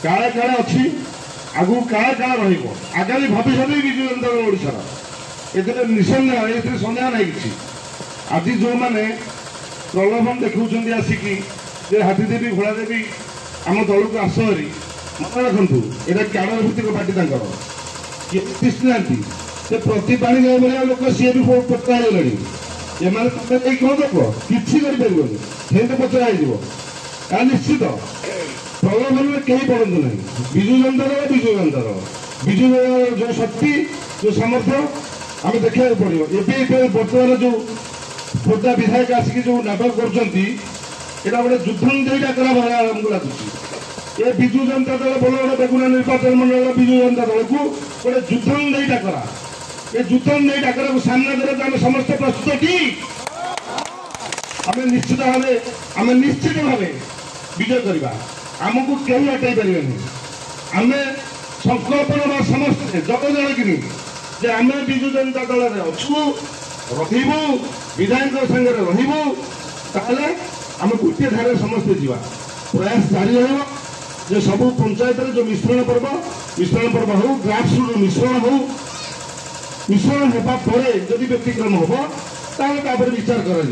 काले काले अच्छी आगू काले काले रगामी भविष्य भी विजु जनता दल ओडार ए निसंदेह ए सन्देह ना कि आज जो मैंने प्रलोभन देखुं आसिकी हाथीदेवी घोड़ादेवी आम दल को आस हरी मन रखु ये क्याडर भित्तिक पार्टी किए से प्रति पानी जाए भाई लोक सी भी पता हो एम तुम कौन देख कि तो पचरा हो निश्चित प्रलोभन में कहीं पड़ू ना विजु जनता दल विजु जो शक्ति जो सामर्थ्य आम देखा पड़ो ये बर्तमान जो खोर्धा विधायक आसिक जो नाटक कर गोटे युद्धं डाकरा भाया आमको लगुच ये विजु जनता दल बलगढ़ बेगुना निर्वाचन मंडल विजु जनता दल को गोटे युद्धं डाकरा ये युद्धं डाकरा को सामना देने आम समस्त प्रस्तुत कि आम निश्चित भाव विजय करवा आमको कहीं हटाई पारे आम संकल्प ना समस्ते जग जन आम विजु जनता दल अच्छु रु विधायक संगे रु ताले आम गोटे धारे समस्ते जीवा प्रयास जारी रहा सब पंचायत जो मिश्रण पर्व हो ग्रास रूट मिश्रण होगा जदि व्यतिक्रम हम तापर विचार कर।